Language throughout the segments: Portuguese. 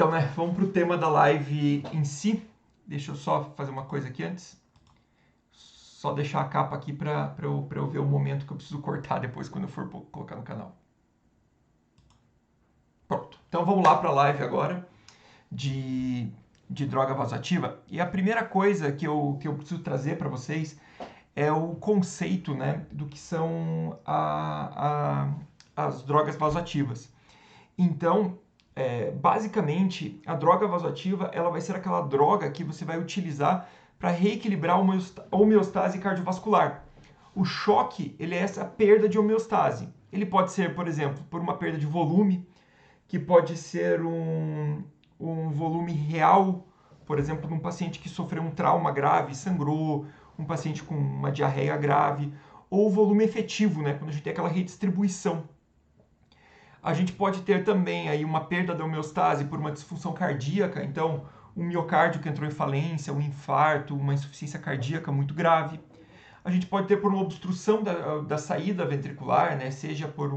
então, né? Vamos para o tema da live em si. Deixa eu só fazer uma coisa aqui antes. Só deixar a capa aqui para eu ver o momento que eu preciso cortar depois quando eu for colocar no canal. Pronto. Então vamos lá para a live agora de droga vasoativa. E a primeira coisa que eu preciso trazer para vocês é o conceito, né, do que são as drogas vasoativas. Então, basicamente, a droga vasoativa ela vai ser aquela droga que você vai utilizar para reequilibrar a homeostase cardiovascular. O choque ele é essa perda de homeostase. Ele pode ser, por exemplo, por uma perda de volume, que pode ser um volume real, por exemplo, num paciente que sofreu um trauma grave, sangrou, um paciente com uma diarreia grave, ou volume efetivo, né, quando a gente tem aquela redistribuição. A gente pode ter também aí uma perda da homeostase por uma disfunção cardíaca, então um miocárdio que entrou em falência, um infarto, uma insuficiência cardíaca muito grave. A gente pode ter por uma obstrução da saída ventricular, né, seja por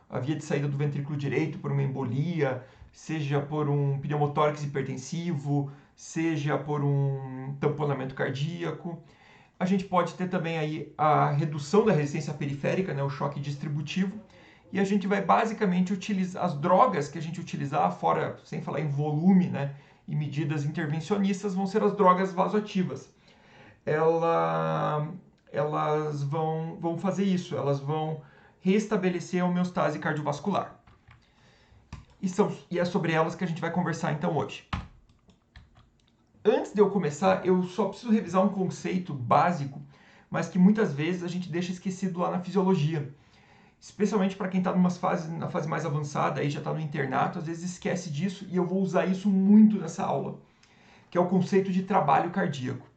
a via de saída do ventrículo direito, por uma embolia, seja por um pneumotórax hipertensivo, seja por um tamponamento cardíaco. A gente pode ter também aí a redução da resistência periférica, né, o choque distributivo. E a gente vai basicamente utilizar as drogas que a gente utilizar, fora, sem falar em volume, né, e medidas intervencionistas, vão ser as drogas vasoativas. Elas vão fazer isso, elas vão restabelecer a homeostase cardiovascular. E é sobre elas que a gente vai conversar então hoje. Antes de eu começar, eu só preciso revisar um conceito básico, mas que muitas vezes a gente deixa esquecido lá na fisiologia. Especialmente para quem está na fase mais avançada, aí já está no internato, às vezes esquece disso e eu vou usar isso muito nessa aula, que é o conceito de trabalho cardíaco.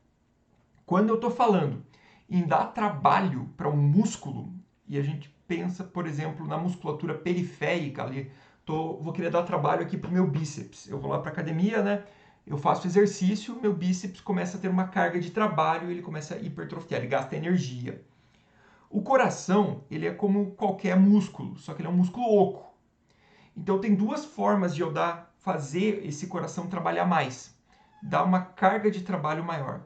Quando eu estou falando em dar trabalho para um músculo, e a gente pensa, por exemplo, na musculatura periférica ali, vou querer dar trabalho aqui para o meu bíceps. Eu vou lá para a academia, né? Eu faço exercício, meu bíceps começa a ter uma carga de trabalho, ele começa a hipertrofiar, ele gasta energia. O coração, ele é como qualquer músculo, só que ele é um músculo oco. Então tem duas formas de eu fazer esse coração trabalhar mais, dar uma carga de trabalho maior.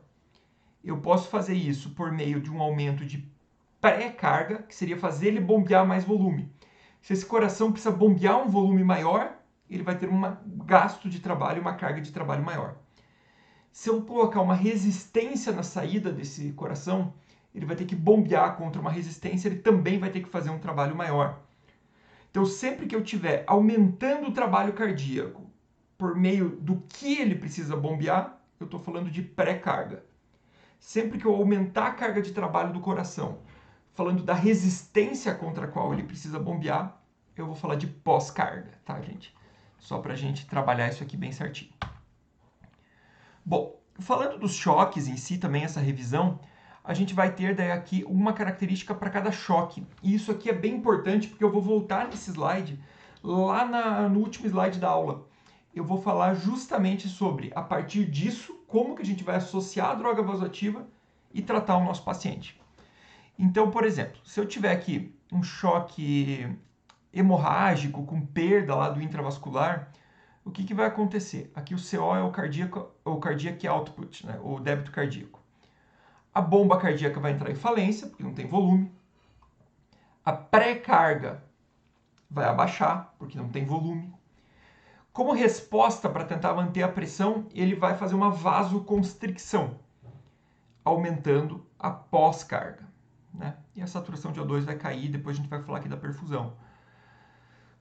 Eu posso fazer isso por meio de um aumento de pré-carga, que seria fazer ele bombear mais volume. Se esse coração precisa bombear um volume maior, ele vai ter um gasto de trabalho, uma carga de trabalho maior. Se eu colocar uma resistência na saída desse coração, ele vai ter que bombear contra uma resistência, ele também vai ter que fazer um trabalho maior. Então, sempre que eu estiver aumentando o trabalho cardíaco por meio do que ele precisa bombear, eu estou falando de pré-carga. Sempre que eu aumentar a carga de trabalho do coração, falando da resistência contra a qual ele precisa bombear, eu vou falar de pós-carga, tá, gente? Só para a gente trabalhar isso aqui bem certinho. Bom, falando dos choques em si, também essa revisão, a gente vai ter daí aqui uma característica para cada choque. E isso aqui é bem importante porque eu vou voltar nesse slide, lá no último slide da aula. Eu vou falar justamente sobre, a partir disso, como que a gente vai associar a droga vasoativa e tratar o nosso paciente. Então, por exemplo, se eu tiver aqui um choque hemorrágico com perda lá do intravascular, o que vai acontecer? Aqui o CO é o cardiac output, né? O débito cardíaco. A bomba cardíaca vai entrar em falência, porque não tem volume. A pré-carga vai abaixar, porque não tem volume. Como resposta para tentar manter a pressão, ele vai fazer uma vasoconstricção, aumentando a pós-carga, né? E a saturação de O2 vai cair, depois a gente vai falar aqui da perfusão.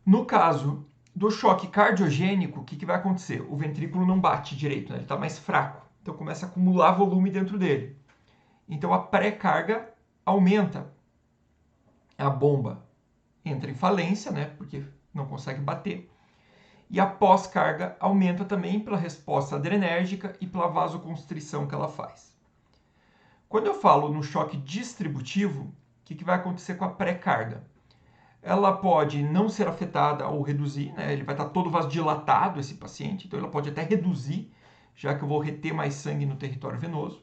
No caso do choque cardiogênico, o que vai acontecer? O ventrículo não bate direito, né? Ele está mais fraco, então começa a acumular volume dentro dele. Então a pré-carga aumenta, a bomba entra em falência, né? Porque não consegue bater. E a pós-carga aumenta também pela resposta adrenérgica e pela vasoconstrição que ela faz. Quando eu falo no choque distributivo, o que vai acontecer com a pré-carga? Ela pode não ser afetada ou reduzir, né? Ele vai estar todo vasodilatado, esse paciente, então ela pode até reduzir, já que eu vou reter mais sangue no território venoso.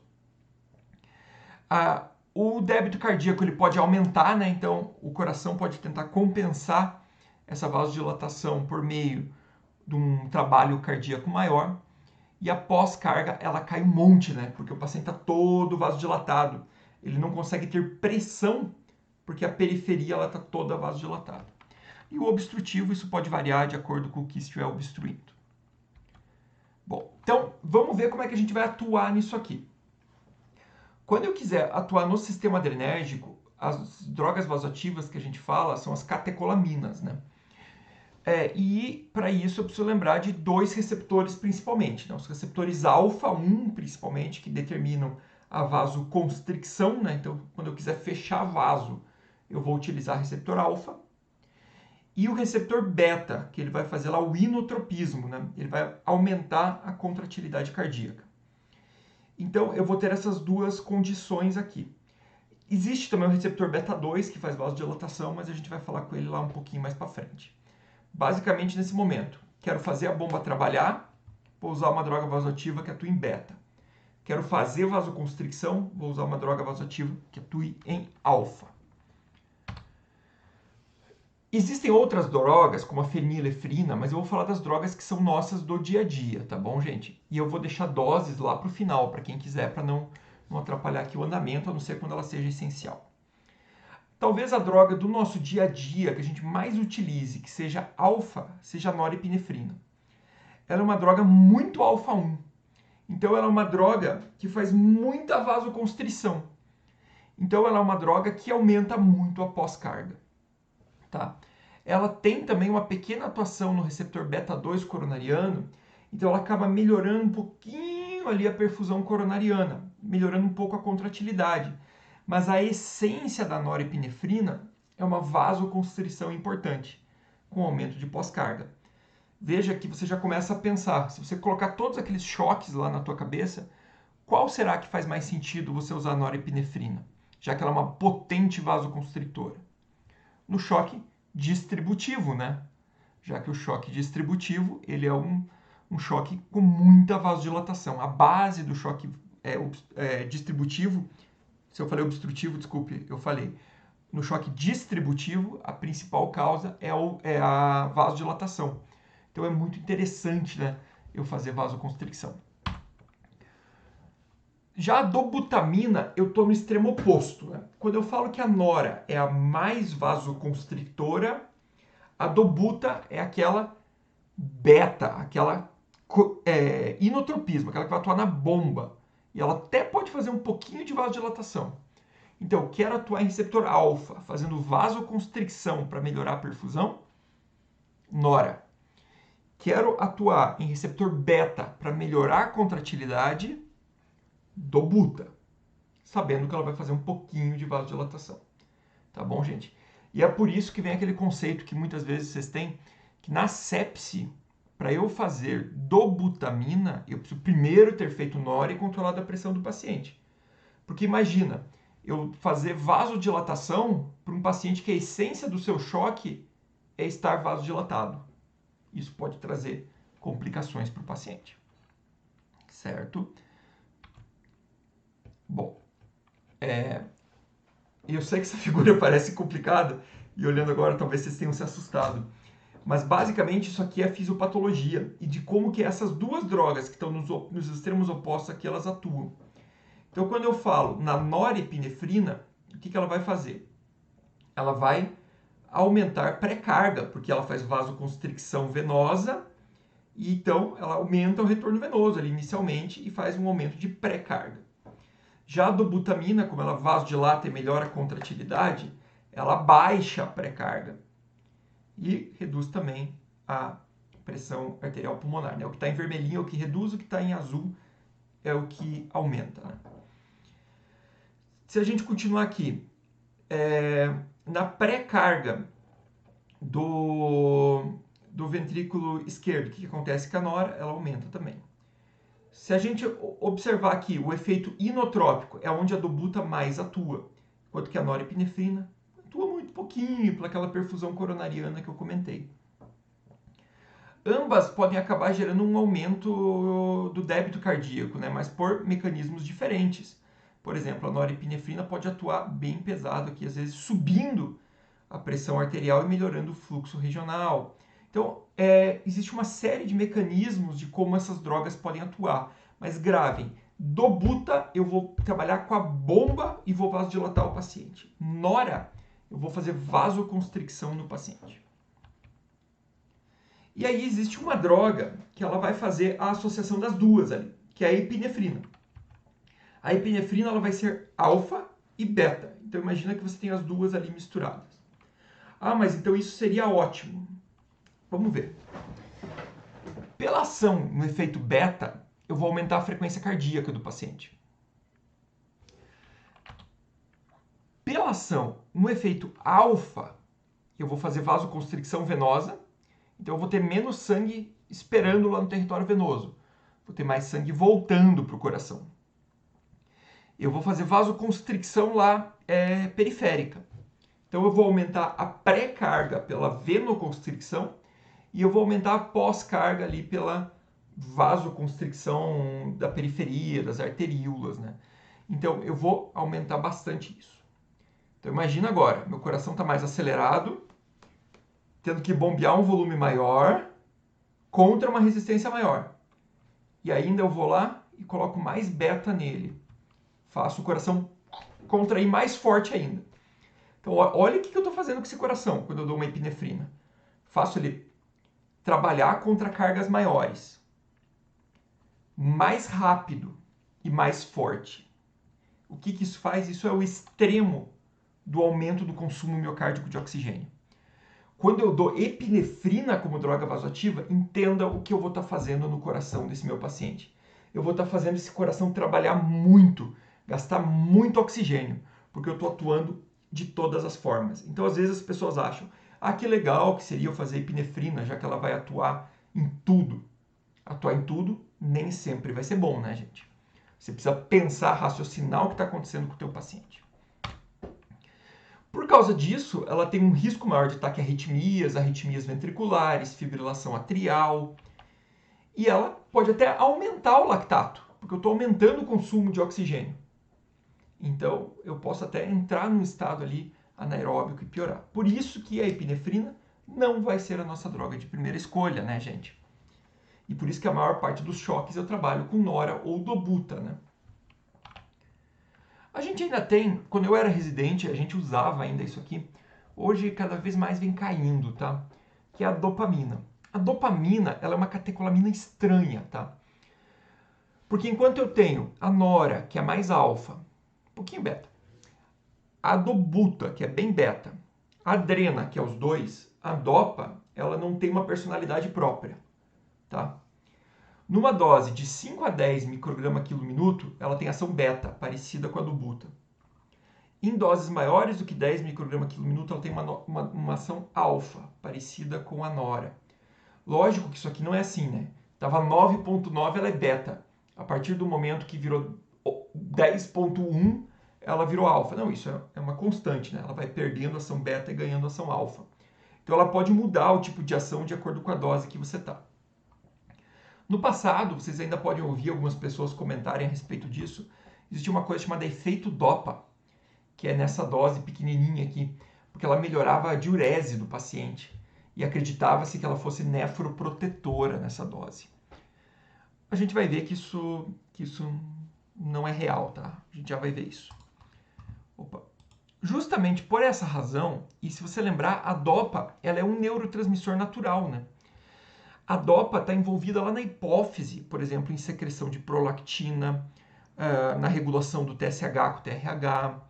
O débito cardíaco ele pode aumentar, né? Então o coração pode tentar compensar essa vasodilatação por meio de um trabalho cardíaco maior. E a pós-carga, ela cai um monte, né? Porque o paciente está todo vasodilatado. Ele não consegue ter pressão, porque a periferia está toda vasodilatada. E o obstrutivo, isso pode variar de acordo com o que estiver obstruindo. Bom, então vamos ver como é que a gente vai atuar nisso aqui. Quando eu quiser atuar no sistema adrenérgico, as drogas vasoativas que a gente fala são as catecolaminas, né? E para isso eu preciso lembrar de dois receptores principalmente, né? Os receptores alfa-1 principalmente, que determinam a vasoconstricção, né? Então, quando eu quiser fechar vaso, eu vou utilizar receptor alfa. E o receptor beta, que ele vai fazer lá o inotropismo, né? Ele vai aumentar a contratilidade cardíaca. Então, eu vou ter essas duas condições aqui. Existe também o receptor beta 2, que faz vasodilatação, mas a gente vai falar com ele lá um pouquinho mais para frente. Basicamente, nesse momento, quero fazer a bomba trabalhar, vou usar uma droga vasoativa que atua em beta. Quero fazer vasoconstricção, vou usar uma droga vasoativa que atue em alfa. Existem outras drogas, como a fenilefrina, mas eu vou falar das drogas que são nossas do dia a dia, tá bom, gente? E eu vou deixar doses lá para o final, para quem quiser, para não atrapalhar aqui o andamento, a não ser quando ela seja essencial. Talvez a droga do nosso dia a dia que a gente mais utilize, que seja alfa, seja a norepinefrina. Ela é uma droga muito alfa-1. Então ela é uma droga que faz muita vasoconstrição. Então ela é uma droga que aumenta muito a pós-carga. Tá? Ela tem também uma pequena atuação no receptor beta 2 coronariano, então ela acaba melhorando um pouquinho ali a perfusão coronariana, melhorando um pouco a contratilidade. Mas a essência da norepinefrina é uma vasoconstrição importante, com aumento de pós-carga. Veja que você já começa a pensar, se você colocar todos aqueles choques lá na tua cabeça, qual será que faz mais sentido você usar a norepinefrina, já que ela é uma potente vasoconstritora? No choque distributivo, né? Já que o choque distributivo ele é um choque com muita vasodilatação. A base do choque distributivo, se eu falei obstrutivo, desculpe, eu falei. No choque distributivo, a principal causa é a vasodilatação. Então é muito interessante, né, eu fazer vasoconstricção. Já a dobutamina, eu estou no extremo oposto. Né? Quando eu falo que a nora é a mais vasoconstrictora, a dobuta é aquela beta, aquela inotropismo, aquela que vai atuar na bomba. E ela até pode fazer um pouquinho de vasodilatação. Então, eu quero atuar em receptor alfa, fazendo vasoconstricção para melhorar a perfusão, nora. Quero atuar em receptor beta para melhorar a contratilidade, dobuta, sabendo que ela vai fazer um pouquinho de vasodilatação. Tá bom, gente? E é por isso que vem aquele conceito que muitas vezes vocês têm, que na sepse, para eu fazer dobutamina, eu preciso primeiro ter feito nora e controlado a pressão do paciente. Porque imagina, eu fazer vasodilatação para um paciente que a essência do seu choque é estar vasodilatado. Isso pode trazer complicações para o paciente. Certo? Bom, eu sei que essa figura parece complicada e olhando agora talvez vocês tenham se assustado. Mas basicamente isso aqui é a fisiopatologia e de como que essas duas drogas que estão nos extremos opostos aqui, elas atuam. Então quando eu falo na norepinefrina, o que ela vai fazer? Ela vai aumentar pré-carga, porque ela faz vasoconstricção venosa e então ela aumenta o retorno venoso ali inicialmente e faz um aumento de pré-carga. Já a dobutamina, como ela vasodilata e melhora a contratilidade, ela baixa a pré-carga e reduz também a pressão arterial pulmonar. Né? O que está em vermelhinho é o que reduz, o que está em azul é o que aumenta. Né? Se a gente continuar aqui, na pré-carga do ventrículo esquerdo, o que acontece com a nora? Ela aumenta também. Se a gente observar aqui, o efeito inotrópico é onde a dobuta mais atua, enquanto que a norepinefrina atua muito pouquinho para aquela perfusão coronariana que eu comentei. Ambas podem acabar gerando um aumento do débito cardíaco, né? Mas por mecanismos diferentes. Por exemplo, a norepinefrina pode atuar bem pesado aqui, às vezes subindo a pressão arterial e melhorando o fluxo regional. Então, existe uma série de mecanismos de como essas drogas podem atuar. Mas gravem, dobuta eu vou trabalhar com a bomba e vou vasodilatar o paciente. Nora, eu vou fazer vasoconstricção no paciente. E aí existe uma droga que ela vai fazer a associação das duas ali, que é a epinefrina. A epinefrina ela vai ser alfa e beta. Então imagina que você tem as duas ali misturadas. Ah, mas então isso seria ótimo. Vamos ver. Pela ação no efeito beta, eu vou aumentar a frequência cardíaca do paciente. Pela ação no efeito alfa, eu vou fazer vasoconstricção venosa. Então eu vou ter menos sangue esperando lá no território venoso. Vou ter mais sangue voltando para o coração. Eu vou fazer vasoconstricção lá periférica. Então eu vou aumentar a pré-carga pela venoconstricção e eu vou aumentar a pós-carga ali pela vasoconstricção da periferia, das arteríolas, né? Então eu vou aumentar bastante isso. Então imagina agora, meu coração está mais acelerado, tendo que bombear um volume maior contra uma resistência maior. E ainda eu vou lá e coloco mais beta nele. Faço o coração contrair mais forte ainda. Então, olha o que eu estou fazendo com esse coração quando eu dou uma epinefrina. Faço ele trabalhar contra cargas maiores, mais rápido e mais forte. O que isso faz? Isso é o extremo do aumento do consumo miocárdico de oxigênio. Quando eu dou epinefrina como droga vasoativa, entenda o que eu vou estar fazendo no coração desse meu paciente. Eu vou estar fazendo esse coração trabalhar muito, gastar muito oxigênio, porque eu estou atuando de todas as formas. Então, às vezes as pessoas acham, que legal que seria eu fazer epinefrina, já que ela vai atuar em tudo. Atuar em tudo nem sempre vai ser bom, né, gente? Você precisa pensar, raciocinar o que está acontecendo com o teu paciente. Por causa disso, ela tem um risco maior de ataque a arritmias ventriculares, fibrilação atrial. E ela pode até aumentar o lactato, porque eu estou aumentando o consumo de oxigênio. Então, eu posso até entrar num estado ali anaeróbico e piorar. Por isso que a epinefrina não vai ser a nossa droga de primeira escolha, né, gente? E por isso que a maior parte dos choques eu trabalho com nora ou dobuta, né? A gente ainda tem, quando eu era residente, a gente usava ainda isso aqui. Hoje, cada vez mais vem caindo, tá? Que é a dopamina. A dopamina, ela é uma catecolamina estranha, tá? Porque enquanto eu tenho a nora, que é mais alfa, um pouquinho beta, a dobuta, que é bem beta, a adrena, que é os dois, a dopa, ela não tem uma personalidade própria, tá? Numa dose de 5 a 10 micrograma quilo minuto, ela tem ação beta, parecida com a dobuta. Em doses maiores do que 10 micrograma quilo minuto, ela tem uma ação alfa, parecida com a nora. Lógico que isso aqui não é assim, né? Tava 9.9, ela é beta. A partir do momento que virou 10.1, ela virou alfa. Não, isso é uma constante, né? Ela vai perdendo ação beta e ganhando ação alfa. Então ela pode mudar o tipo de ação de acordo com a dose que você está. No passado, vocês ainda podem ouvir algumas pessoas comentarem a respeito disso. Existia uma coisa chamada efeito DOPA, que é nessa dose pequenininha aqui, porque ela melhorava a diurese do paciente e acreditava-se que ela fosse nefroprotetora nessa dose. A gente vai ver que isso não é real, tá? A gente já vai ver isso. Opa. Justamente por essa razão, e se você lembrar, a DOPA ela é um neurotransmissor natural, né? A DOPA está envolvida lá na hipófise, por exemplo, em secreção de prolactina, na regulação do TSH com o TRH.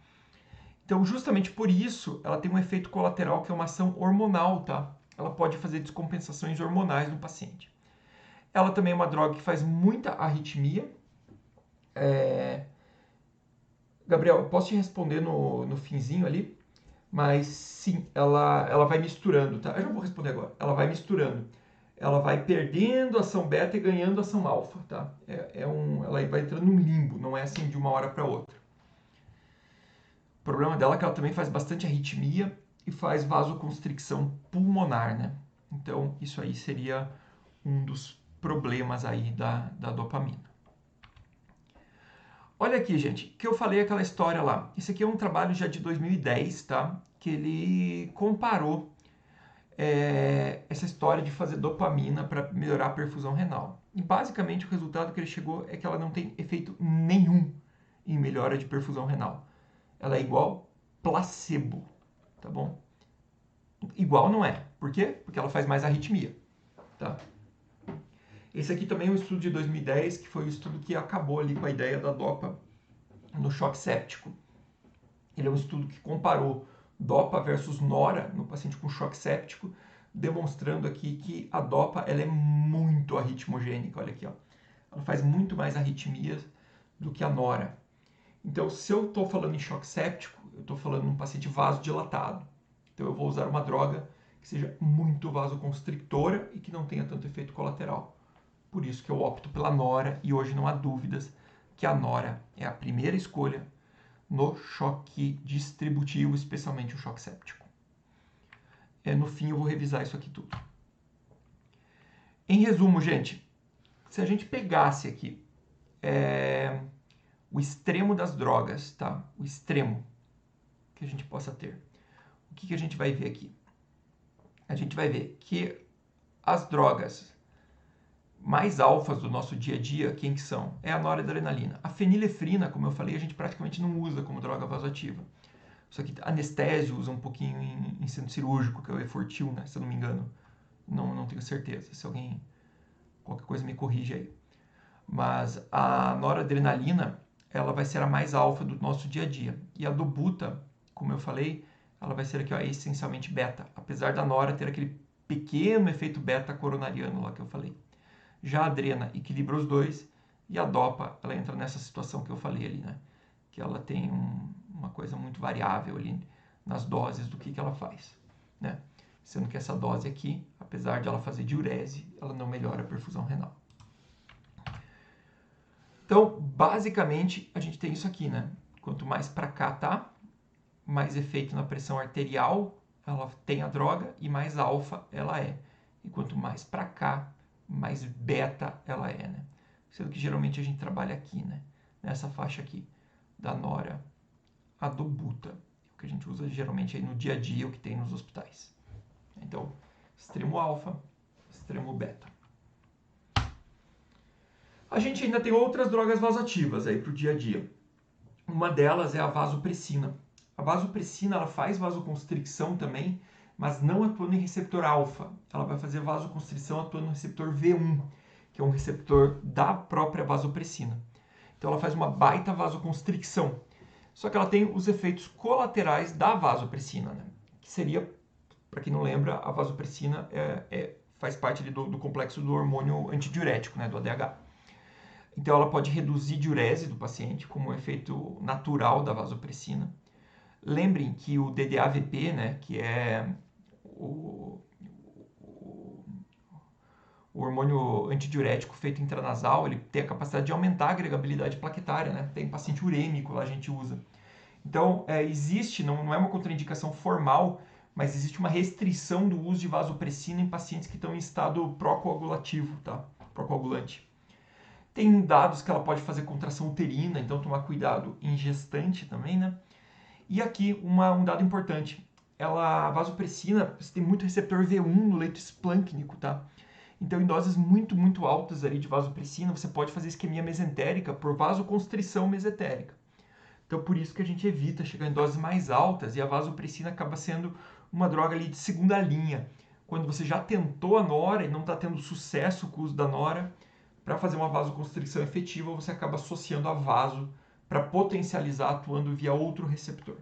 Então, justamente por isso, ela tem um efeito colateral que é uma ação hormonal, tá? Ela pode fazer descompensações hormonais no paciente. Ela também é uma droga que faz muita arritmia. Gabriel, eu posso te responder no finzinho ali? Mas sim, ela vai misturando, tá? Eu já vou responder agora. Ela vai misturando. Ela vai perdendo ação beta e ganhando ação alfa, tá? Ela vai entrando num limbo, não é assim de uma hora para outra. O problema dela é que ela também faz bastante arritmia e faz vasoconstricção pulmonar, né? Então, isso aí seria um dos problemas aí da dopamina. Olha aqui, gente, que eu falei aquela história lá. Esse aqui é um trabalho já de 2010, tá? Que ele comparou essa história de fazer dopamina para melhorar a perfusão renal. E basicamente o resultado que ele chegou é que ela não tem efeito nenhum em melhora de perfusão renal. Ela é igual placebo, tá bom? Igual não é. Por quê? Porque ela faz mais arritmia, tá? Esse aqui também é um estudo de 2010, que foi o estudo que acabou ali com a ideia da dopa no choque séptico. Ele é um estudo que comparou dopa versus nora no paciente com choque séptico, demonstrando aqui que a dopa ela é muito arritmogênica. Olha aqui, ó. Ela faz muito mais arritmias do que a nora. Então, se eu estou falando em choque séptico, eu estou falando em um paciente vasodilatado. Então, eu vou usar uma droga que seja muito vasoconstrictora e que não tenha tanto efeito colateral. Por isso que eu opto pela nora e hoje não há dúvidas que a nora é a primeira escolha no choque distributivo, especialmente o choque séptico. No fim eu vou revisar isso aqui tudo. Em resumo, gente, se a gente pegasse aqui o extremo das drogas, tá? O extremo que a gente possa ter. O que a gente vai ver aqui? A gente vai ver que as drogas mais alfas do nosso dia a dia, quem que são? É a noradrenalina. A fenilefrina, como eu falei, a gente praticamente não usa como droga vasoativa. Isso aqui, anestésio usa um pouquinho em centro cirúrgico, que é o Efortil, né? Se eu não me engano. Não tenho certeza. Se alguém, qualquer coisa, me corrige aí. Mas a noradrenalina, ela vai ser a mais alfa do nosso dia a dia. E a do buta, como eu falei, ela vai ser aqui, ó, essencialmente beta. Apesar da nora ter aquele pequeno efeito beta coronariano lá que eu falei. Já a adrena equilibra os dois e a dopa, ela entra nessa situação que eu falei ali, né? Que ela tem uma coisa muito variável ali nas doses do que ela faz, né? Sendo que essa dose aqui, apesar de ela fazer diurese, ela não melhora a perfusão renal. Então, basicamente, a gente tem isso aqui, né? Quanto mais para cá tá, mais efeito na pressão arterial ela tem a droga e mais alfa ela é. E quanto mais para cá, mais beta ela é, né? Sendo que geralmente a gente trabalha aqui, né? Nessa faixa aqui, da nora a do buta, o que a gente usa geralmente aí no dia a dia, o que tem nos hospitais. Então, extremo alfa, extremo beta. A gente ainda tem outras drogas vasoativas aí para o dia a dia. Uma delas é a vasopressina. A vasopressina ela faz vasoconstricção também, mas não atuando em receptor alfa. Ela vai fazer vasoconstrição atuando no receptor V1, que é um receptor da própria vasopressina. Então ela faz uma baita vasoconstricção. Só que ela tem os efeitos colaterais da vasopressina, né? Que seria, para quem não lembra, a vasopressina faz parte do complexo do hormônio antidiurético, né? Do ADH. Então ela pode reduzir diurese do paciente como um efeito natural da vasopressina. Lembrem que o DDAVP, né, que é o hormônio antidiurético feito intranasal, ele tem a capacidade de aumentar a agregabilidade plaquetária, né? Tem paciente urêmico lá a gente usa. Então, existe, não é uma contraindicação formal, mas existe uma restrição do uso de vasopressina em pacientes que estão em estado pró-coagulativo, tá? Pró-coagulante. Tem dados que ela pode fazer contração uterina, então tomar cuidado em gestante também, né? E aqui um dado importante, a vasopressina, você tem muito receptor V1 no leito esplâncnico, tá? Então, em doses muito, muito altas ali de vasopressina, você pode fazer isquemia mesentérica por vasoconstrição mesentérica. Então, por isso que a gente evita chegar em doses mais altas e a vasopressina acaba sendo uma droga ali de segunda linha. Quando você já tentou a nora e não está tendo sucesso com o uso da nora, para fazer uma vasoconstrição efetiva, você acaba associando a vaso para potencializar atuando via outro receptor.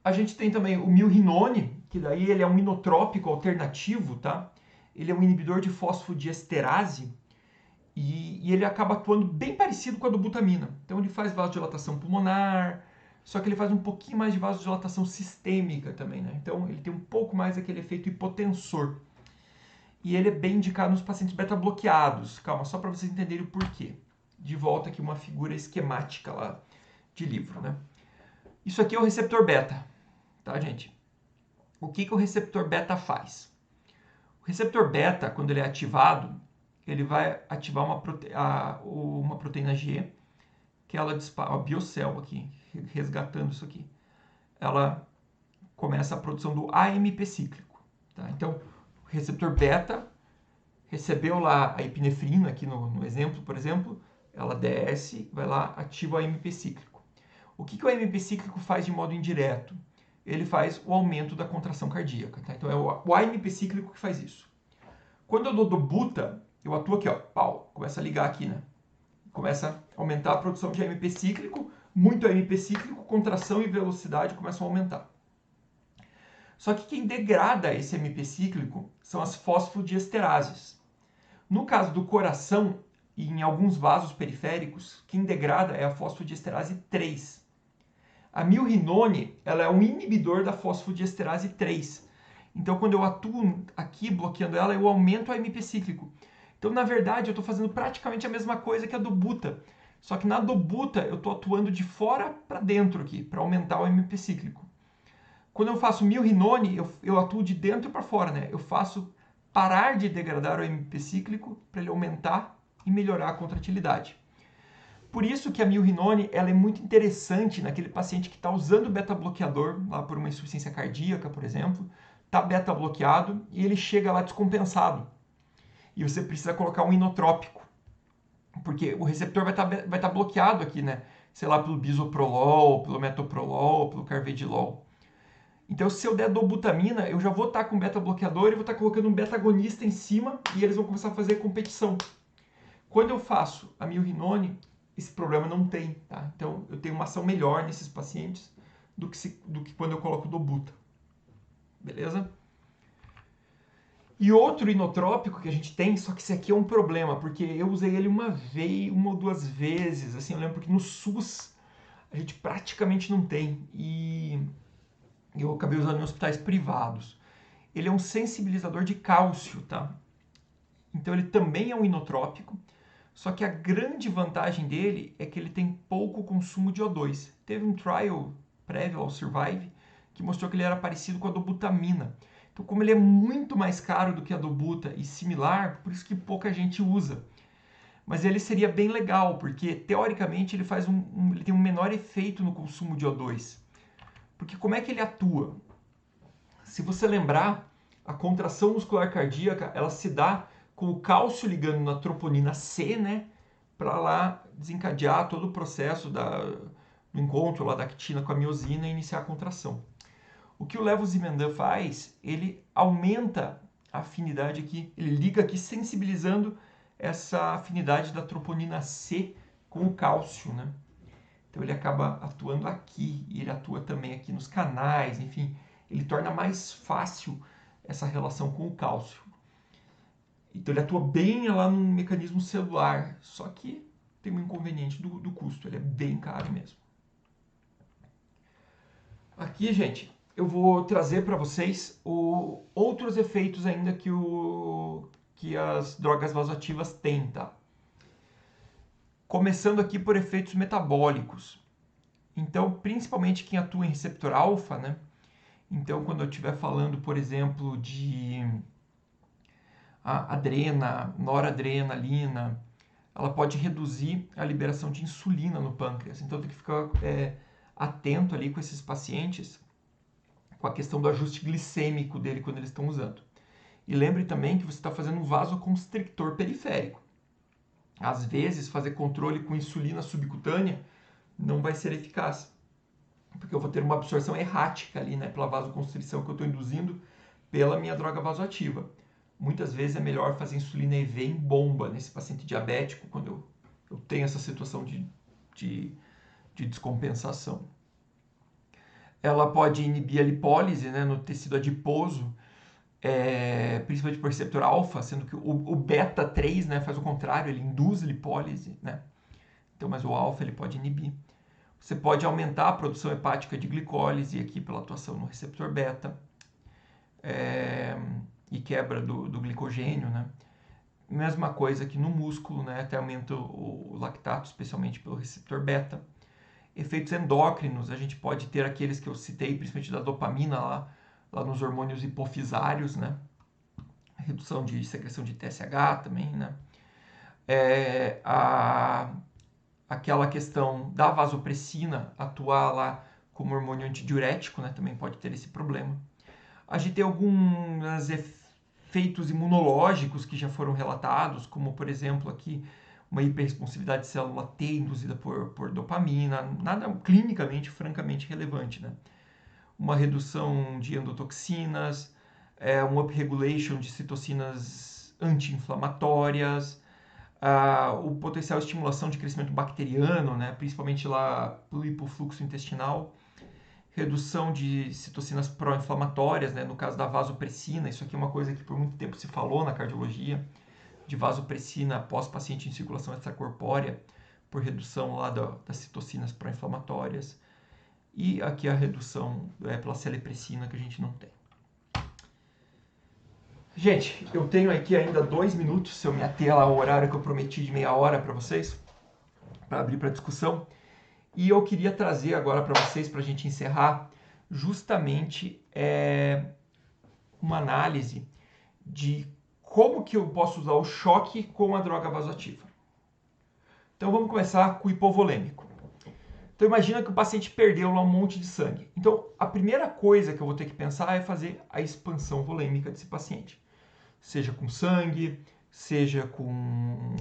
A gente tem também o milrinone, que daí ele é um inotrópico alternativo, tá? Ele é um inibidor de fosfodiesterase e ele acaba atuando bem parecido com a do butamina. Então ele faz vasodilatação pulmonar, só que ele faz um pouquinho mais de vasodilatação sistêmica também, né? Então ele tem um pouco mais aquele efeito hipotensor. E ele é bem indicado nos pacientes beta-bloqueados. Calma, só para vocês entenderem o porquê. De volta aqui uma figura esquemática lá de livro, né? Isso aqui é o receptor beta, tá, gente? O que o receptor beta faz? O receptor beta, quando ele é ativado, ele vai ativar uma proteína G, que ela dispara, a biocell aqui, resgatando isso aqui. Ela começa a produção do AMP cíclico. Tá? Então, o receptor beta recebeu lá a epinefrina, aqui no exemplo, por exemplo, ela desce, vai lá, ativa o AMP cíclico. O que o AMP cíclico faz de modo indireto? Ele faz o aumento da contração cardíaca. Tá? Então, é o AMP cíclico que faz isso. Quando eu dou dobuta, eu atuo aqui, ó, pau, começa a ligar aqui, né? Começa a aumentar a produção de AMP cíclico, muito AMP cíclico, contração e velocidade começam a aumentar. Só que quem degrada esse AMP cíclico são as fosfodiesterases. No caso do coração e em alguns vasos periféricos, quem degrada é a fosfodiesterase 3. A milrinone, ela é um inibidor da fosfodiesterase 3. Então, quando eu atuo aqui bloqueando ela, eu aumento o AMP cíclico. Então, na verdade, eu estou fazendo praticamente a mesma coisa que a dobuta. Só que na dobuta, eu estou atuando de fora para dentro aqui, para aumentar o AMP cíclico. Quando eu faço milrinone, eu atuo de dentro para fora, né? Eu faço parar de degradar o AMP cíclico para ele aumentar e melhorar a contratilidade. Por isso que a milrinone ela é muito interessante naquele paciente que está usando beta-bloqueador, lá por uma insuficiência cardíaca, por exemplo, está beta-bloqueado e ele chega lá descompensado. E você precisa colocar um inotrópico, porque o receptor vai estar bloqueado aqui, né? Sei lá, pelo bisoprolol, pelo metoprolol, pelo carvedilol. Então, se eu der dobutamina, eu já vou estar com beta-bloqueador e vou estar colocando um beta-agonista em cima e eles vão começar a fazer competição. Quando eu faço a milrinone, esse problema não tem, tá? Então, eu tenho uma ação melhor nesses pacientes do que quando eu coloco dobuta. Beleza? E outro inotrópico que a gente tem, só que esse aqui é um problema, porque eu usei ele uma ou duas vezes, assim, eu lembro que no SUS a gente praticamente não tem, e eu acabei usando em hospitais privados. Ele é um sensibilizador de cálcio, tá? Então ele também é um inotrópico, só que a grande vantagem dele é que ele tem pouco consumo de O2. Teve um trial prévio ao Survive que mostrou que ele era parecido com a dobutamina. Então, como ele é muito mais caro do que a dobuta e similar, por isso que pouca gente usa. Mas ele seria bem legal, porque teoricamente ele faz ele tem um menor efeito no consumo de O2. Porque como é que ele atua? Se você lembrar, a contração muscular cardíaca, ela se dá com o cálcio ligando na troponina C, né? Para lá desencadear todo o processo do encontro lá da actina com a miosina e iniciar a contração. O que o levosimendan faz, ele aumenta a afinidade aqui, ele liga aqui sensibilizando essa afinidade da troponina C com o cálcio, né? Então ele acaba atuando aqui, e ele atua também aqui nos canais, enfim, ele torna mais fácil essa relação com o cálcio. Então ele atua bem lá no mecanismo celular, só que tem um inconveniente do custo, ele é bem caro mesmo. Aqui, gente, eu vou trazer para vocês outros efeitos ainda que as drogas vasoativas têm, tá? Começando aqui por efeitos metabólicos. Então, principalmente quem atua em receptor alfa, né? Então, quando eu estiver falando, por exemplo, de noradrenalina, ela pode reduzir a liberação de insulina no pâncreas. Então, tem que ficar atento ali com esses pacientes, com a questão do ajuste glicêmico dele quando eles estão usando. E lembre também que você está fazendo um vasoconstrictor periférico. Às vezes, fazer controle com insulina subcutânea não vai ser eficaz, porque eu vou ter uma absorção errática ali, né, pela vasoconstrição que eu estou induzindo pela minha droga vasoativa. Muitas vezes é melhor fazer insulina EV em bomba nesse paciente diabético, quando eu tenho essa situação de descompensação. Ela pode inibir a lipólise, né, no tecido adiposo, principalmente por receptor alfa, sendo que o beta 3, né, faz o contrário, ele induz lipólise, né? Então, mas o alfa ele pode inibir. Você pode aumentar a produção hepática de glicólise aqui pela atuação no receptor beta e quebra do glicogênio, né? Mesma coisa que no músculo, né? Até aumenta o lactato, especialmente pelo receptor beta. Efeitos endócrinos, a gente pode ter aqueles que eu citei, principalmente da dopamina lá nos hormônios hipofisários, né? Redução de secreção de TSH também, né? Aquela questão da vasopressina atuar lá como hormônio antidiurético, né? Também pode ter esse problema. A gente tem alguns efeitos imunológicos que já foram relatados, como, por exemplo, aqui, uma hiperresponsividade de célula T induzida por dopamina, nada clinicamente, francamente relevante, né? Uma redução de endotoxinas, um upregulation de citocinas anti-inflamatórias, o potencial estimulação de crescimento bacteriano, né? Principalmente lá pelo hipofluxo intestinal, redução de citocinas pró-inflamatórias, né? No caso da vasopressina, isso aqui é uma coisa que por muito tempo se falou na cardiologia, de vasopressina após paciente em circulação extracorpórea, por redução lá das citocinas pró-inflamatórias. E aqui a redução pela celepressina que a gente não tem. Gente, eu tenho aqui ainda 2 minutos, se eu me ater lá ao horário que eu prometi de meia hora para vocês, para abrir para discussão. E eu queria trazer agora para vocês, para a gente encerrar, justamente uma análise de como que eu posso usar o choque com a droga vasoativa. Então vamos começar com o hipovolêmico. Então imagina que o paciente perdeu lá um monte de sangue. Então a primeira coisa que eu vou ter que pensar é fazer a expansão volêmica desse paciente. Seja com sangue, seja com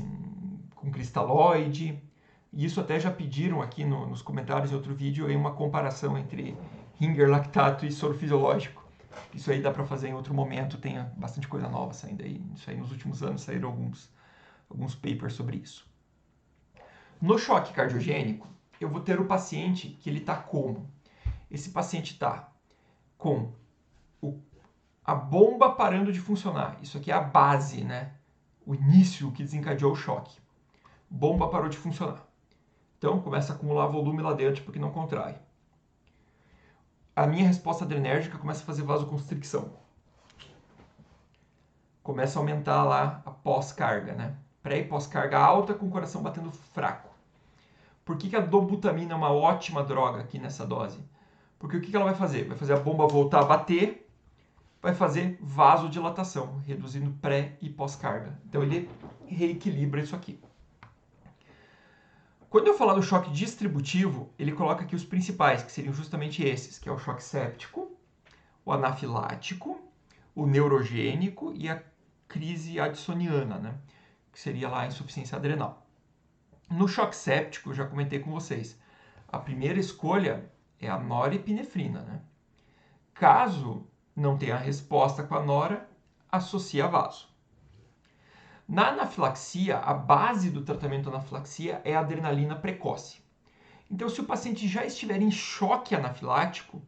cristalóide. E isso até já pediram aqui nos comentários em outro vídeo aí uma comparação entre Ringer lactato e soro fisiológico. Isso aí dá para fazer em outro momento, tem bastante coisa nova saindo aí. Isso aí nos últimos anos saíram alguns papers sobre isso. No choque cardiogênico, eu vou ter o paciente que ele está como? Esse paciente está com a bomba parando de funcionar. Isso aqui é a base, né? O início que desencadeou o choque. Bomba parou de funcionar. Então começa a acumular volume lá dentro porque não contrai. A minha resposta adrenérgica começa a fazer vasoconstricção. Começa a aumentar lá a pós-carga, né? Pré e pós-carga alta com o coração batendo fraco. Por que a dobutamina é uma ótima droga aqui nessa dose? Porque o que ela vai fazer? Vai fazer a bomba voltar a bater, vai fazer vasodilatação, reduzindo pré e pós-carga. Então ele reequilibra isso aqui. Quando eu falar do choque distributivo, ele coloca aqui os principais, que seriam justamente esses, que é o choque séptico, o anafilático, o neurogênico e a crise addisoniana, né? Que seria lá a insuficiência adrenal. No choque séptico, eu já comentei com vocês, a primeira escolha é a norepinefrina, né? Caso não tenha resposta com a nora, associa a vaso. Na anafilaxia, a base do tratamento da anafilaxia é a adrenalina precoce. Então, se o paciente já estiver em choque anafilático,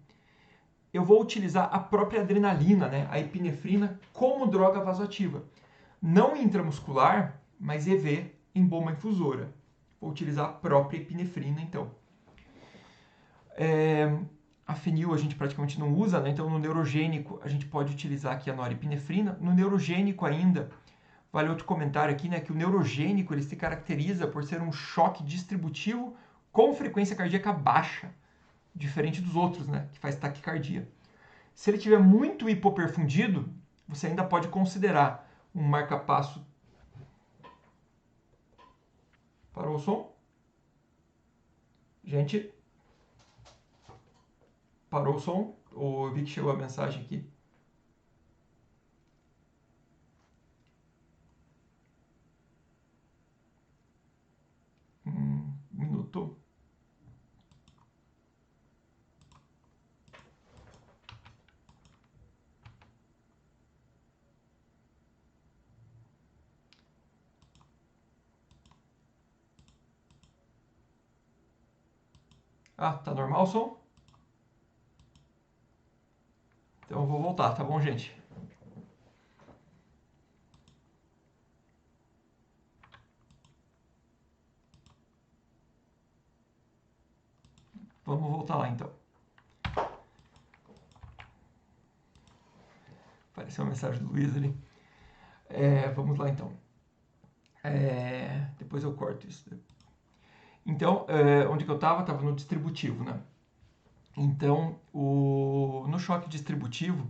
eu vou utilizar a própria adrenalina, né, a epinefrina, como droga vasoativa. Não intramuscular, mas EV em bomba infusora. Vou utilizar a própria epinefrina, então. A fenil a gente praticamente não usa, né? Então no neurogênico a gente pode utilizar aqui a norepinefrina. No neurogênico ainda, vale outro comentário aqui, né, que o neurogênico ele se caracteriza por ser um choque distributivo com frequência cardíaca baixa, diferente dos outros, né, que faz taquicardia. Se ele tiver muito hipoperfundido, você ainda pode considerar um marcapasso. Parou o som? Gente, parou o som? Ou eu vi que chegou a mensagem aqui? Minuto. Ah, tá normal o som? Então eu vou voltar, tá bom, gente? Vamos voltar lá então. Apareceu uma mensagem do Luiz ali. Vamos lá então. Depois eu corto isso. Então, onde que eu estava? Estava no distributivo, né? Então, no choque distributivo,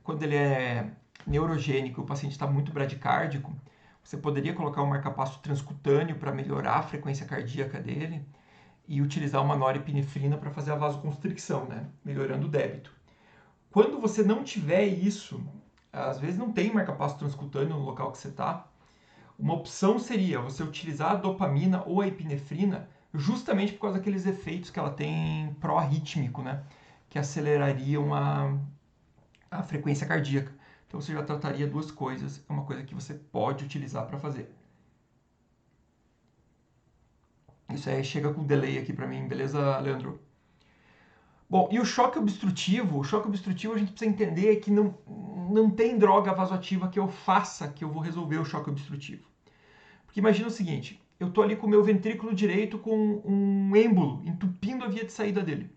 quando ele é neurogênico, o paciente está muito bradicárdico, você poderia colocar um marcapasso transcutâneo para melhorar a frequência cardíaca dele. e utilizar uma norepinefrina para fazer a vasoconstricção, né? Melhorando o débito. Quando você não tiver isso, às vezes não tem marca-passo transcutâneo no local que você está, uma opção seria você utilizar a dopamina ou a epinefrina justamente por causa daqueles efeitos que ela tem pró-arrítmico, né? Que acelerariam a frequência cardíaca. Então você já trataria duas coisas, é uma coisa que você pode utilizar para fazer. Isso aí chega com delay aqui para mim, beleza, Leandro? Bom, e o choque obstrutivo? O choque obstrutivo a gente precisa entender que não tem droga vasoativa que eu faça que eu vou resolver o choque obstrutivo. Porque imagina o seguinte, eu estou ali com o meu ventrículo direito com um êmbolo entupindo a via de saída dele.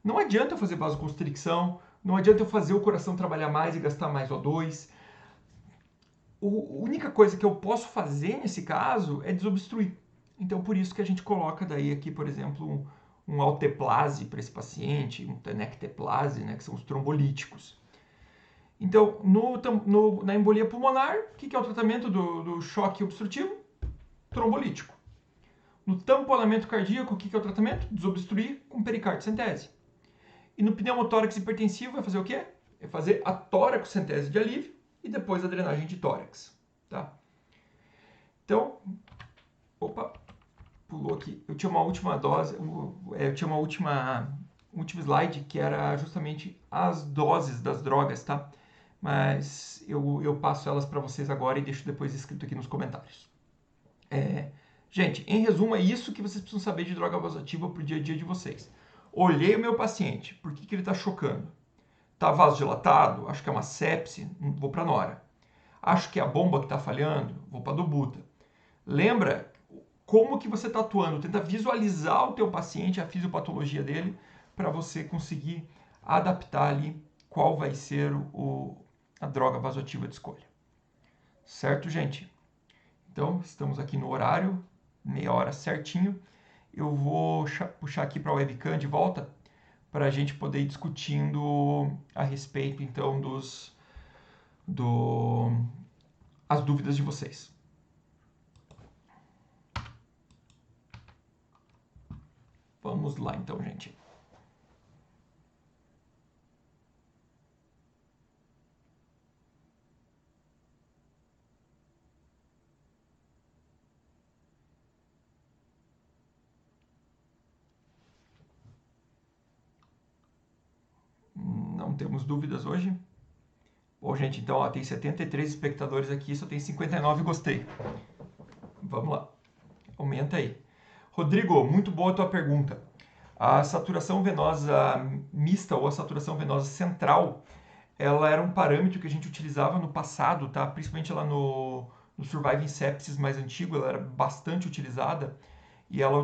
Não adianta eu fazer vasoconstricção, não adianta eu fazer o coração trabalhar mais e gastar mais O2. A única coisa que eu posso fazer nesse caso é desobstruir. Então por isso que a gente coloca daí aqui, por exemplo, um alteplase para esse paciente, um tenecteplase, né, que são os trombolíticos. Então, na embolia pulmonar, o que é o tratamento do choque obstrutivo? Trombolítico. No tamponamento cardíaco, o que é o tratamento? Desobstruir com pericardicentese. E no pneumotórax hipertensivo vai fazer o quê? É fazer a tórax-centese de alívio e depois a drenagem de tórax. Tá? Então, opa, pulou aqui. Eu tinha uma última dose, eu tinha um último slide que era justamente as doses das drogas, tá? Mas eu passo elas para vocês agora e deixo depois escrito aqui nos comentários. Gente, em resumo, é isso que vocês precisam saber de droga vasoativa para o dia a dia de vocês. Olhei o meu paciente, por que ele está chocando? Está vasodilatado? Acho que é uma sepse, vou para nora. Acho que é a bomba que está falhando, vou para dobuta. Lembra como que você está atuando, tenta visualizar o teu paciente, a fisiopatologia dele, para você conseguir adaptar ali qual vai ser a droga vasoativa de escolha. Certo, gente? Então, estamos aqui no horário, meia hora certinho. Eu vou puxar aqui para a webcam de volta para a gente poder ir discutindo a respeito, então, as dúvidas de vocês. Vamos lá, então, gente. Não temos dúvidas hoje? Bom, gente, então ó, tem 73 espectadores aqui, só tem 59 gostei. Vamos lá, aumenta aí. Rodrigo, muito boa a tua pergunta. A saturação venosa mista ou a saturação venosa central, ela era um parâmetro que a gente utilizava no passado, tá? Principalmente lá no Surviving Sepsis mais antigo, ela era bastante utilizada e ela a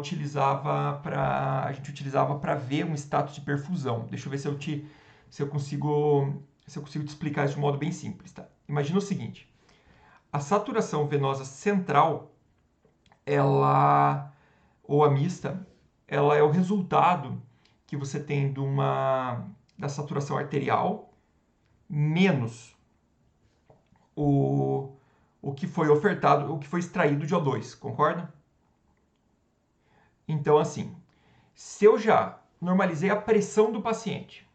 gente utilizava para ver um status de perfusão. Deixa eu ver se eu consigo te explicar isso de um modo bem simples, tá? Imagina o seguinte: a saturação venosa central, ou a mista, ela é o resultado que você tem da saturação arterial menos o que foi ofertado, o que foi extraído de O2, concorda? Então, assim, se eu já normalizei a pressão do paciente,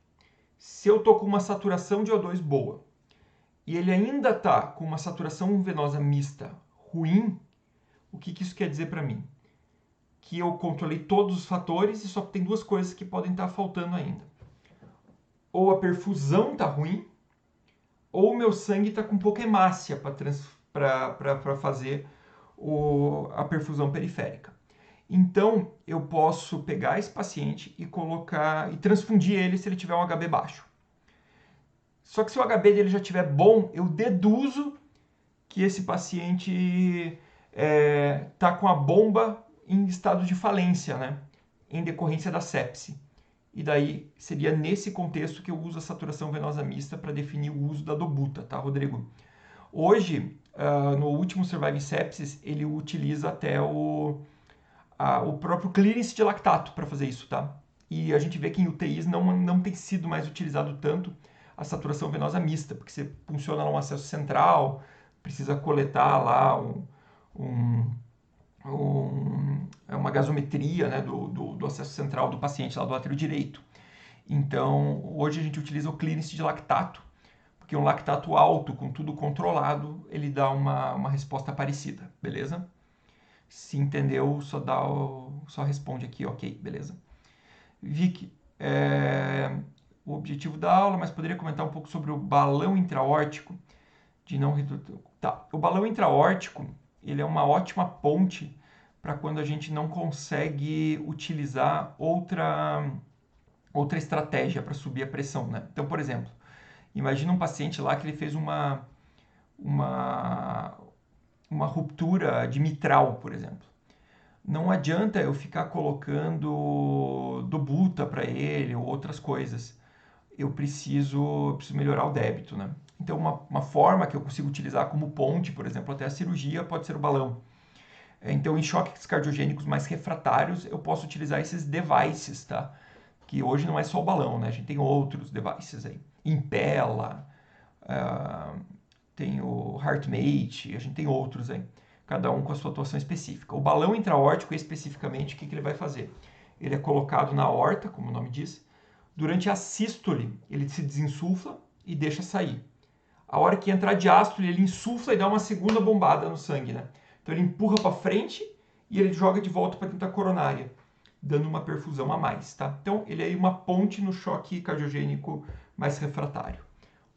se eu estou com uma saturação de O2 boa e ele ainda está com uma saturação venosa mista ruim, o que isso quer dizer para mim? Que eu controlei todos os fatores e só tem duas coisas que podem estar faltando ainda. Ou a perfusão está ruim, ou o meu sangue está com pouca hemácia para fazer a perfusão periférica. Então, eu posso pegar esse paciente e colocar e transfundir ele se ele tiver um HB baixo. Só que se o HB dele já estiver bom, eu deduzo que esse paciente está com a bomba em estado de falência, né? Em decorrência da sepse. E daí seria nesse contexto que eu uso a saturação venosa mista para definir o uso da dobuta, tá, Rodrigo? Hoje, no último Surviving Sepsis, ele utiliza até o próprio clearance de lactato para fazer isso, tá? E a gente vê que em UTIs não tem sido mais utilizado tanto a saturação venosa mista, porque você funciona num acesso central, precisa coletar lá é uma gasometria, né, do acesso central do paciente lá do átrio direito. Então, hoje a gente utiliza o clearance de lactato, porque um lactato alto, com tudo controlado, ele dá uma resposta parecida, beleza? Se entendeu, só responde aqui, ok, beleza? Vicky, o objetivo da aula, mas poderia comentar um pouco sobre o balão intraórtico de não tá. O balão intraórtico, ele é uma ótima ponte para quando a gente não consegue utilizar outra estratégia para subir a pressão, né? Então, por exemplo, imagina um paciente lá que ele fez uma, uma ruptura de mitral, por exemplo. Não adianta eu ficar colocando dobuta para ele ou outras coisas. Eu preciso melhorar o débito, né? Então, uma forma que eu consigo utilizar como ponte, por exemplo, até a cirurgia, pode ser o balão. Então, em choques cardiogênicos mais refratários, eu posso utilizar esses devices, tá? Que hoje não é só o balão, né? A gente tem outros devices aí. Impella, tem o HeartMate, a gente tem outros aí. Cada um com a sua atuação específica. O balão intraórtico, especificamente, o que ele vai fazer? Ele é colocado na aorta, como o nome diz. Durante a sístole, ele se desinsufla e deixa sair. A hora que entrar a diástole, ele insufla e dá uma segunda bombada no sangue, né? Então ele empurra para frente e ele joga de volta para dentro da coronária, dando uma perfusão a mais, tá? Então ele é uma ponte no choque cardiogênico mais refratário.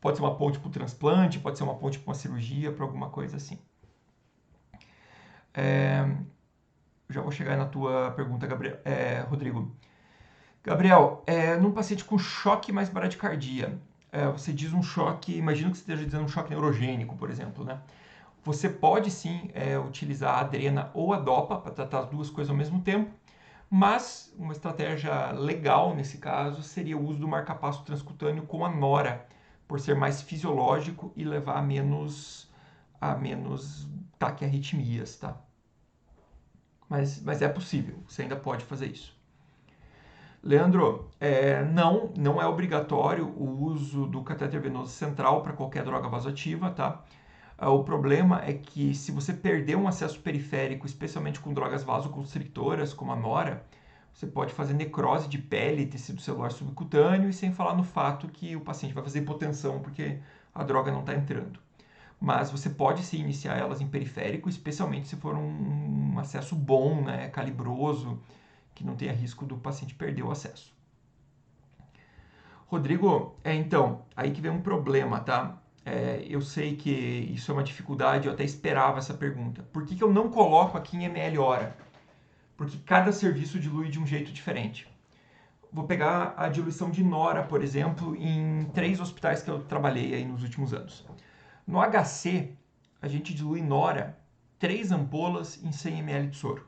Pode ser uma ponte para o transplante, pode ser uma ponte para uma cirurgia, para alguma coisa assim. Já vou chegar na tua pergunta, Rodrigo. Gabriel, num paciente com choque mais bradicardia, você diz um choque, imagino que você esteja dizendo um choque neurogênico, por exemplo, né? Você pode sim utilizar a adrena ou a dopa para tratar as duas coisas ao mesmo tempo, mas uma estratégia legal nesse caso seria o uso do marcapasso transcutâneo com a nora, por ser mais fisiológico e levar a menos taquiarritmias, tá? Mas é possível, você ainda pode fazer isso. Leandro, não é obrigatório o uso do catéter venoso central para qualquer droga vasoativa, tá? O problema é que se você perder um acesso periférico, especialmente com drogas vasoconstrictoras, como a nora, você pode fazer necrose de pele, tecido celular subcutâneo, e sem falar no fato que o paciente vai fazer hipotensão porque a droga não está entrando. Mas você pode sim iniciar elas em periférico, especialmente se for um acesso bom, né, calibroso, que não tenha risco do paciente perder o acesso. Rodrigo, então, aí que vem um problema, tá? Eu sei que isso é uma dificuldade, eu até esperava essa pergunta. Por que eu não coloco aqui em ml hora? Porque cada serviço dilui de um jeito diferente. Vou pegar a diluição de nora, por exemplo, em 3 hospitais que eu trabalhei aí nos últimos anos. No HC, a gente dilui nora 3 ampolas em 100 ml de soro.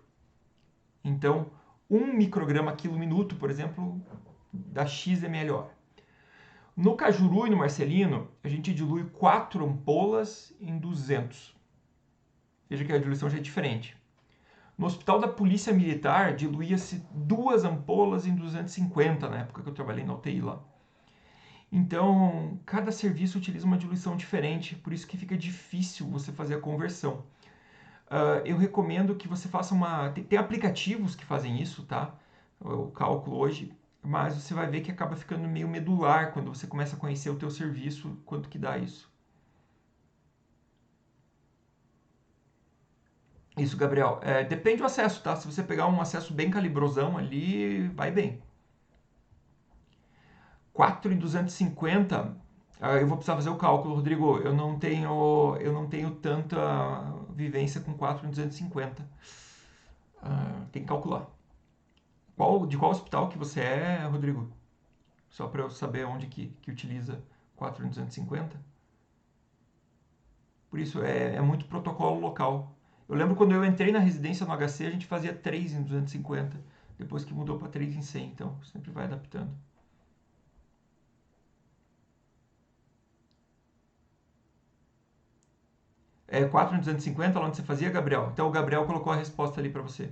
Então, 1 micrograma quilo minuto, por exemplo, dá X ml hora. No Cajuru e no Marcelino, a gente dilui 4 ampolas em 200. Veja que a diluição já é diferente. No Hospital da Polícia Militar, diluía-se 2 ampolas em 250, na época que eu trabalhei na UTI lá. Então, cada serviço utiliza uma diluição diferente, por isso que fica difícil você fazer a conversão. Eu recomendo que você faça Tem aplicativos que fazem isso, tá? O cálculo hoje, mas você vai ver que acaba ficando meio medular quando você começa a conhecer o teu serviço, quanto que dá isso. Isso, Gabriel. Depende do acesso, tá? Se você pegar um acesso bem calibrosão ali, vai bem. 4 em 250, eu vou precisar fazer o cálculo, Rodrigo. Eu não tenho tanta vivência com 4 em 250. Tem que calcular. De qual hospital que você é, Rodrigo? Só para eu saber onde que utiliza 4 em 250. Por isso, é muito protocolo local. Eu lembro quando eu entrei na residência no HC, a gente fazia 3 em 250. Depois que mudou para 3 em 100, então sempre vai adaptando. 4 em 250, lá onde você fazia, Gabriel? Então o Gabriel colocou a resposta ali para você.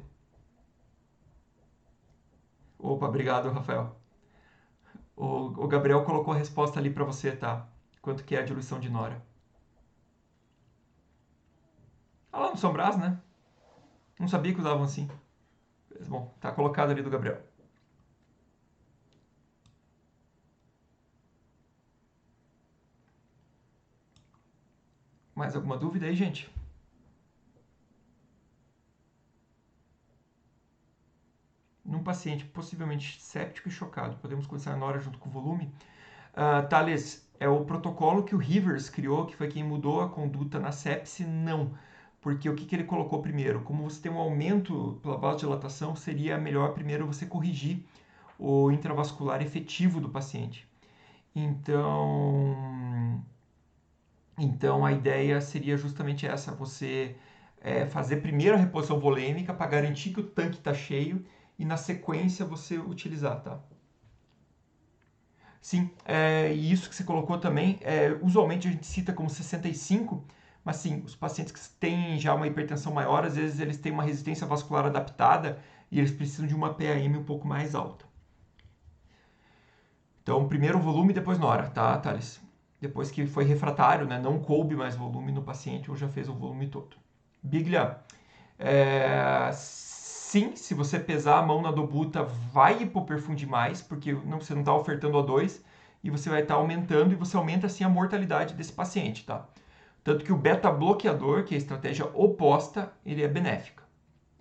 Opa, obrigado, Rafael. O Gabriel colocou a resposta ali para você, tá? Quanto que é a diluição de nora? Ah, lá no São Brás, né? Não sabia que usavam assim. Bom, tá colocado ali do Gabriel. Mais alguma dúvida aí, gente? Num paciente possivelmente séptico e chocado, podemos começar na hora junto com o volume. Thales, é o protocolo que o Rivers criou, que foi quem mudou a conduta na sepse? Não. Porque o que ele colocou primeiro? Como você tem um aumento pela vasodilatação, seria melhor primeiro você corrigir o intravascular efetivo do paciente. Então a ideia seria justamente essa, você fazer primeiro a reposição volêmica para garantir que o tanque está cheio e na sequência você utilizar, tá? Sim, e isso que você colocou também, usualmente a gente cita como 65, mas sim, os pacientes que têm já uma hipertensão maior, às vezes eles têm uma resistência vascular adaptada e eles precisam de uma PAM um pouco mais alta. Então, primeiro o volume, depois nora, tá, Thales? Depois que foi refratário, né, não coube mais volume no paciente ou já fez o volume todo. Biglia, sim, se você pesar a mão na dobuta, vai hipoperfundir mais, porque você não está ofertando O2 e você vai estar aumentando e você aumenta assim a mortalidade desse paciente, tá? Tanto que o beta-bloqueador, que é a estratégia oposta, ele é benéfica,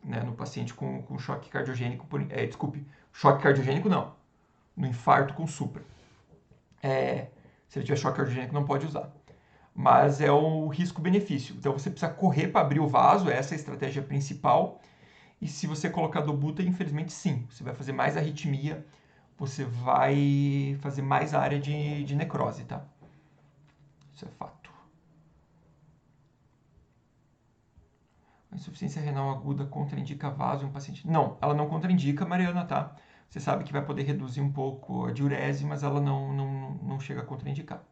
né, no paciente com choque cardiogênico, desculpe, choque cardiogênico não, no infarto com supra. Se ele tiver choque cardiogênico, não pode usar. Mas é o risco-benefício. Então você precisa correr para abrir o vaso, essa é a estratégia principal. E se você colocar dobuta, infelizmente sim, você vai fazer mais arritmia, você vai fazer mais área de necrose, tá? Isso é fato. A insuficiência renal aguda contraindica vaso em um paciente? Não, ela não contraindica, Mariana, tá? Você sabe que vai poder reduzir um pouco a diurese, mas ela não chega a contraindicar.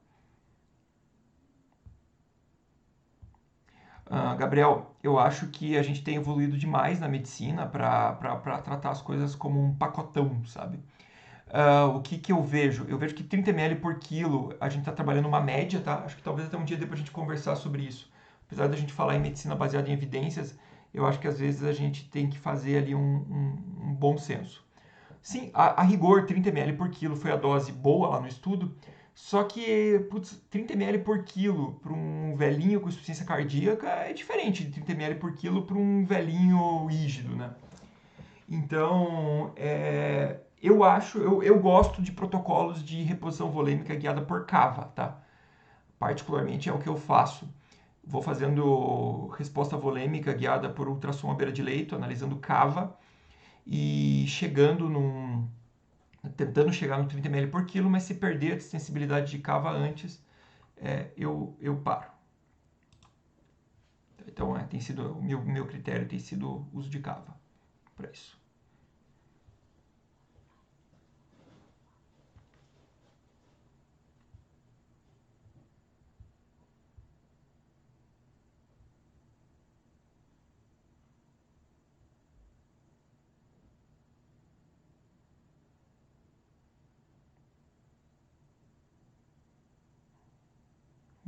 Gabriel, eu acho que a gente tem evoluído demais na medicina para tratar as coisas como um pacotão, sabe? O que eu vejo? Eu vejo que 30 ml por quilo, a gente está trabalhando uma média, tá? Acho que talvez até um dia dê para a gente conversar sobre isso. Apesar da gente falar em medicina baseada em evidências, eu acho que às vezes a gente tem que fazer ali um bom senso. Sim, a rigor, 30 ml por quilo foi a dose boa lá no estudo, só que, putz, 30 ml por quilo para um velhinho com insuficiência cardíaca é diferente de 30 ml por quilo para um velhinho rígido, né? Então, eu gosto de protocolos de reposição volêmica guiada por cava, tá? Particularmente é o que eu faço. Vou fazendo resposta volêmica guiada por ultrassom à beira de leito, analisando cava e tentando chegar no 30 ml por quilo, mas se perder a sensibilidade de cava antes, eu paro. Então, tem sido o meu critério tem sido o uso de cava para isso.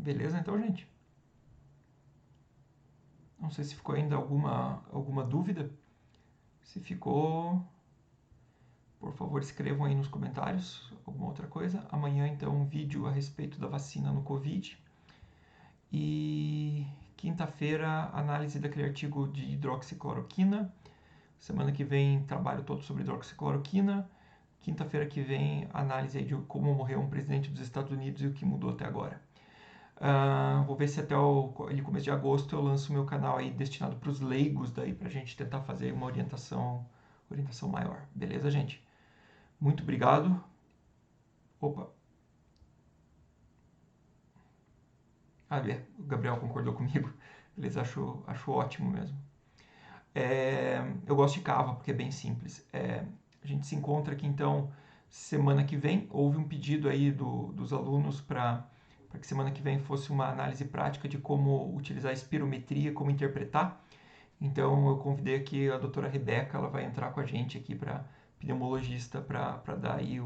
Beleza, então, gente? Não sei se ficou ainda alguma dúvida. Se ficou, por favor, escrevam aí nos comentários alguma outra coisa. Amanhã, então, um vídeo a respeito da vacina no Covid. E quinta-feira, análise daquele artigo de hidroxicloroquina. Semana que vem, trabalho todo sobre hidroxicloroquina. Quinta-feira que vem, análise aí de como morreu um presidente dos Estados Unidos e o que mudou até agora. Vou ver se até o começo de agosto eu lanço meu canal aí destinado para os leigos daí para a gente tentar fazer uma orientação maior. Beleza, gente? Muito obrigado. Opa. O Gabriel concordou comigo. Beleza, acho ótimo mesmo. Eu gosto de cava porque é bem simples. A gente se encontra aqui então semana que vem. Houve um pedido aí dos alunos para que semana que vem fosse uma análise prática de como utilizar a espirometria, como interpretar. Então eu convidei aqui a doutora Rebeca, ela vai entrar com a gente aqui para pneumologista para dar aí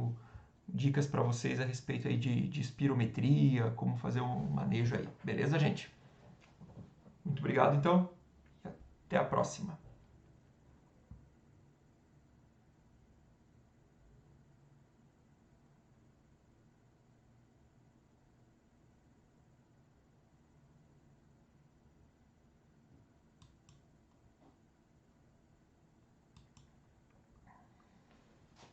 dicas para vocês a respeito aí de espirometria, como fazer um manejo aí. Beleza, gente? Muito obrigado então e até a próxima.